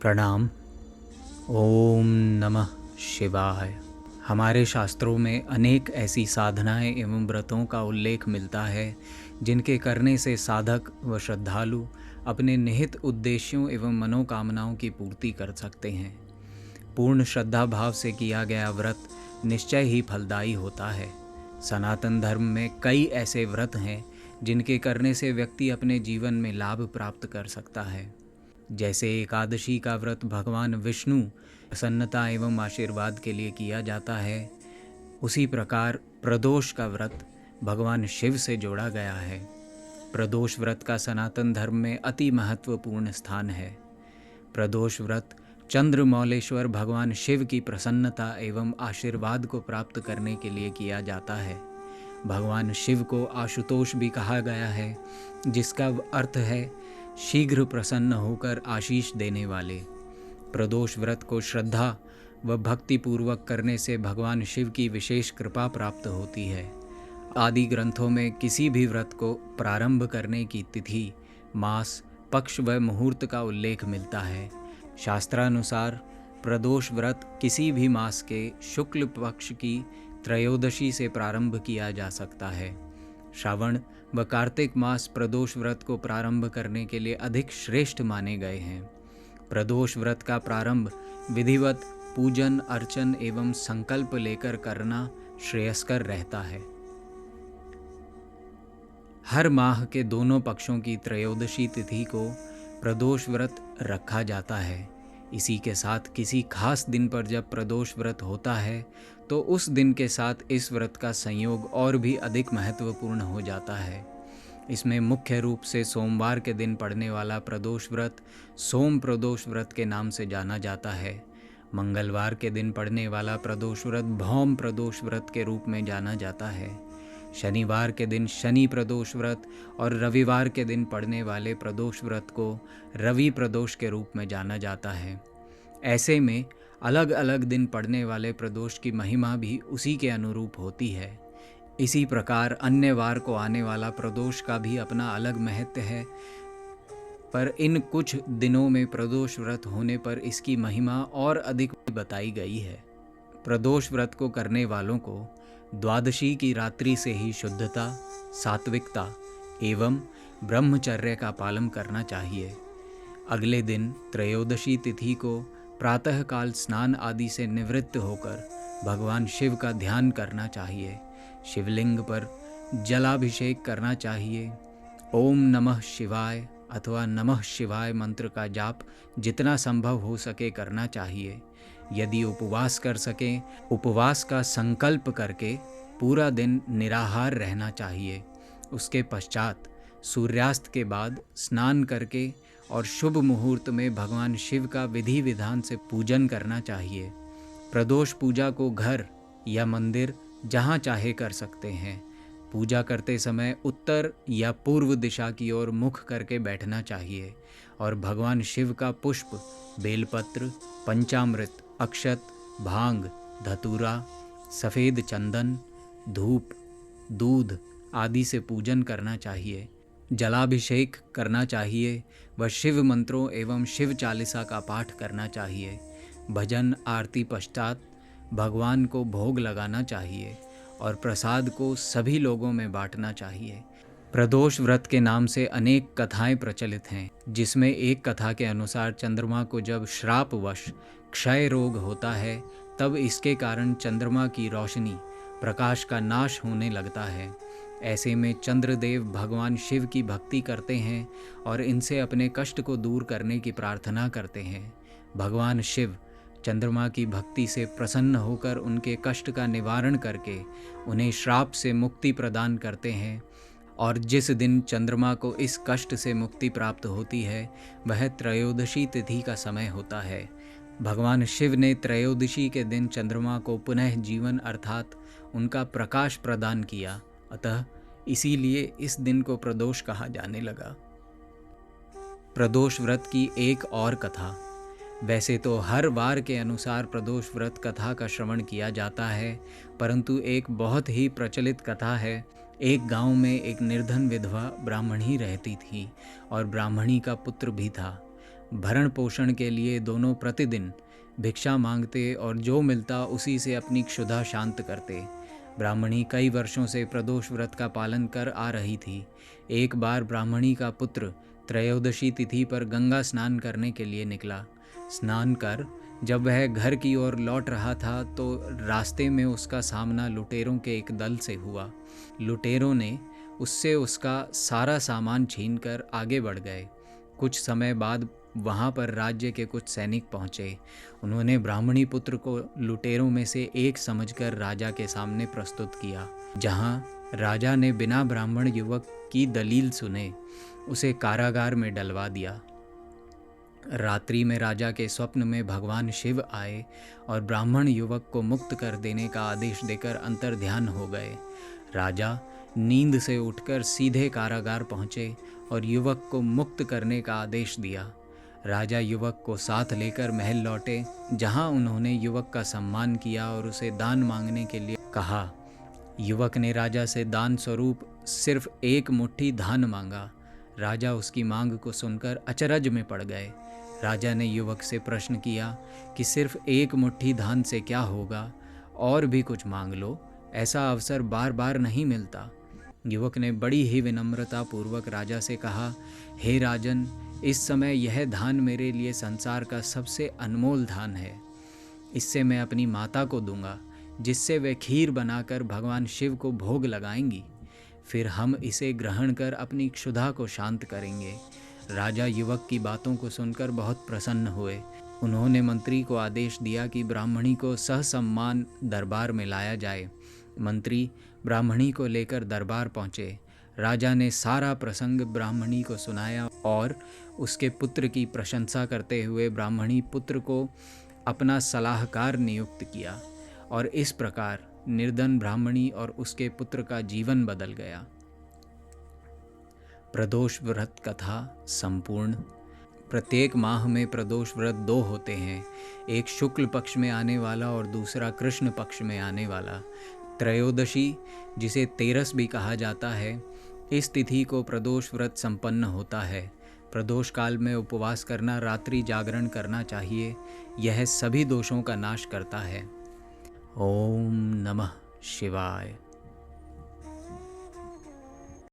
प्रणाम। ओम नमः शिवाय। हमारे शास्त्रों में अनेक ऐसी साधनाएं एवं व्रतों का उल्लेख मिलता है जिनके करने से साधक व श्रद्धालु अपने निहित उद्देश्यों एवं मनोकामनाओं की पूर्ति कर सकते हैं। पूर्ण श्रद्धा भाव से किया गया व्रत निश्चय ही फलदायी होता है। सनातन धर्म में कई ऐसे व्रत हैं जिनके करने से व्यक्ति अपने जीवन में लाभ प्राप्त कर सकता है। जैसे एकादशी का व्रत भगवान विष्णु प्रसन्नता एवं आशीर्वाद के लिए किया जाता है, उसी प्रकार प्रदोष का व्रत भगवान शिव से जोड़ा गया है। प्रदोष व्रत का सनातन धर्म में अति महत्वपूर्ण स्थान है। प्रदोष व्रत चंद्रमौलेश्वर भगवान शिव की प्रसन्नता एवं आशीर्वाद को प्राप्त करने के लिए किया जाता है। भगवान शिव को आशुतोष भी कहा गया है, जिसका अर्थ है शीघ्र प्रसन्न होकर आशीष देने वाले। प्रदोष व्रत को श्रद्धा व भक्ति पूर्वक करने से भगवान शिव की विशेष कृपा प्राप्त होती है। आदि ग्रंथों में किसी भी व्रत को प्रारंभ करने की तिथि, मास, पक्ष व मुहूर्त का उल्लेख मिलता है। शास्त्रानुसार प्रदोष व्रत किसी भी मास के शुक्ल पक्ष की त्रयोदशी से प्रारंभ किया जा सकता है। श्रावण व कार्तिक मास प्रदोष व्रत को प्रारंभ करने के लिए अधिक श्रेष्ठ माने गए हैं। प्रदोष व्रत का प्रारंभ विधिवत पूजन अर्चन एवं संकल्प लेकर करना श्रेयस्कर रहता है। हर माह के दोनों पक्षों की त्रयोदशी तिथि को प्रदोष व्रत रखा जाता है। इसी के साथ किसी खास दिन पर जब प्रदोष व्रत होता है तो उस दिन के साथ इस व्रत का संयोग और भी अधिक महत्वपूर्ण हो जाता है। इसमें मुख्य रूप से सोमवार के दिन पड़ने वाला प्रदोष व्रत सोम प्रदोष व्रत के नाम से जाना जाता है। मंगलवार के दिन पड़ने वाला प्रदोष व्रत भौम प्रदोष व्रत के रूप में जाना जाता है। शनिवार के दिन शनि प्रदोष व्रत और रविवार के दिन पड़ने वाले प्रदोष व्रत को रवि प्रदोष के रूप में जाना जाता है। ऐसे में अलग अलग दिन पड़ने वाले प्रदोष की महिमा भी उसी के अनुरूप होती है। इसी प्रकार अन्य वार को आने वाला प्रदोष का भी अपना अलग महत्व है, पर इन कुछ दिनों में प्रदोष व्रत होने पर इसकी महिमा और अधिक बताई गई है। प्रदोष व्रत को करने वालों को द्वादशी की रात्रि से ही शुद्धता, सात्विकता एवं ब्रह्मचर्य का पालन करना चाहिए। अगले दिन त्रयोदशी तिथि को प्रातःकाल स्नान आदि से निवृत्त होकर भगवान शिव का ध्यान करना चाहिए। शिवलिंग पर जलाभिषेक करना चाहिए। ओम नमः शिवाय अथवा नमः शिवाय मंत्र का जाप जितना संभव हो सके करना चाहिए। यदि उपवास कर सकें, उपवास का संकल्प करके पूरा दिन निराहार रहना चाहिए। उसके पश्चात सूर्यास्त के बाद स्नान करके और शुभ मुहूर्त में भगवान शिव का विधि विधान से पूजन करना चाहिए। प्रदोष पूजा को घर या मंदिर जहाँ चाहे कर सकते हैं। पूजा करते समय उत्तर या पूर्व दिशा की ओर मुख करके बैठना चाहिए और भगवान शिव का पुष्प, बेलपत्र, पंचामृत, अक्षत, भांग, धतूरा, सफ़ेद चंदन, धूप, दूध आदि से पूजन करना चाहिए। जलाभिषेक करना चाहिए व शिव मंत्रों एवं शिव चालीसा का पाठ करना चाहिए। भजन आरती पश्चात भगवान को भोग लगाना चाहिए और प्रसाद को सभी लोगों में बांटना चाहिए। प्रदोष व्रत के नाम से अनेक कथाएं प्रचलित हैं, जिसमें एक कथा के अनुसार चंद्रमा को जब श्रापवश क्षय रोग होता है तब इसके कारण चंद्रमा की रोशनी, प्रकाश का नाश होने लगता है। ऐसे में चंद्रदेव भगवान शिव की भक्ति करते हैं और इनसे अपने कष्ट को दूर करने की प्रार्थना करते हैं। भगवान शिव चंद्रमा की भक्ति से प्रसन्न होकर उनके कष्ट का निवारण करके उन्हें श्राप से मुक्ति प्रदान करते हैं और जिस दिन चंद्रमा को इस कष्ट से मुक्ति प्राप्त होती है वह त्रयोदशी तिथि का समय होता है। भगवान शिव ने त्रयोदशी के दिन चंद्रमा को पुनः जीवन अर्थात उनका प्रकाश प्रदान किया, अतः इसीलिए इस दिन को प्रदोष कहा जाने लगा। प्रदोष व्रत की एक और कथा। वैसे तो हर वार के अनुसार प्रदोष व्रत कथा का श्रवण किया जाता है, परंतु एक बहुत ही प्रचलित कथा है। एक गांव में एक निर्धन विधवा ब्राह्मणी रहती थी और ब्राह्मणी का पुत्र भी था। भरण पोषण के लिए दोनों प्रतिदिन भिक्षा मांगते और जो मिलता उसी से अपनी क्षुधा शांत करते। ब्राह्मणी कई वर्षों से प्रदोष व्रत का पालन कर आ रही थी। एक बार ब्राह्मणी का पुत्र त्रयोदशी तिथि पर गंगा स्नान करने के लिए निकला। स्नान कर जब वह घर की ओर लौट रहा था तो रास्ते में उसका सामना लुटेरों के एक दल से हुआ। लुटेरों ने उससे उसका सारा सामान छीनकर आगे बढ़ गए। कुछ समय बाद वहाँ पर राज्य के कुछ सैनिक पहुँचे। उन्होंने ब्राह्मणी पुत्र को लुटेरों में से एक समझकर राजा के सामने प्रस्तुत किया। जहाँ राजा ने बिना ब्राह्मण युवक की दलील सुने उसे कारागार में डलवा दिया। रात्रि में राजा के स्वप्न में भगवान शिव आए और ब्राह्मण युवक को मुक्त कर देने का आदेश देकर अंतर्ध्यान हो गए। राजा नींद से उठकर सीधे कारागार पहुँचे और युवक को मुक्त करने का आदेश दिया। राजा युवक को साथ लेकर महल लौटे, जहां उन्होंने युवक का सम्मान किया और उसे दान मांगने के लिए कहा। युवक ने राजा से दान स्वरूप सिर्फ एक मुट्ठी धान मांगा। राजा उसकी मांग को सुनकर अचरज में पड़ गए। राजा ने युवक से प्रश्न किया कि सिर्फ एक मुट्ठी धान से क्या होगा, और भी कुछ मांग लो, ऐसा अवसर बार बार नहीं मिलता। युवक ने बड़ी ही विनम्रता पूर्वक राजा से कहा, हे राजन, इस समय यह धान मेरे लिए संसार का सबसे अनमोल धान है। इससे मैं अपनी माता को दूंगा, जिससे वे खीर बनाकर भगवान शिव को भोग लगाएंगी। फिर हम इसे ग्रहण कर अपनी क्षुधा को शांत करेंगे। राजा युवक की बातों को सुनकर बहुत प्रसन्न हुए। उन्होंने मंत्री को आदेश दिया कि ब्राह्मणी को सहसम्मान दरबार में लाया जाए। मंत्री ब्राह्मणी को लेकर दरबार पहुँचे। राजा ने सारा प्रसंग ब्राह्मणी को सुनाया और उसके पुत्र की प्रशंसा करते हुए ब्राह्मणी पुत्र को अपना सलाहकार नियुक्त किया, और इस प्रकार निर्धन ब्राह्मणी और उसके पुत्र का जीवन बदल गया। प्रदोष व्रत कथा संपूर्ण। प्रत्येक माह में प्रदोष व्रत 2 होते हैं, एक शुक्ल पक्ष में आने वाला और दूसरा कृष्ण पक्ष में आने वाला। त्रयोदशी, जिसे तेरस भी कहा जाता है, इस तिथि को प्रदोष व्रत संपन्न होता है। प्रदोष काल में उपवास करना, रात्रि जागरण करना चाहिए। यह सभी दोषों का नाश करता है। ओम नमः शिवाय।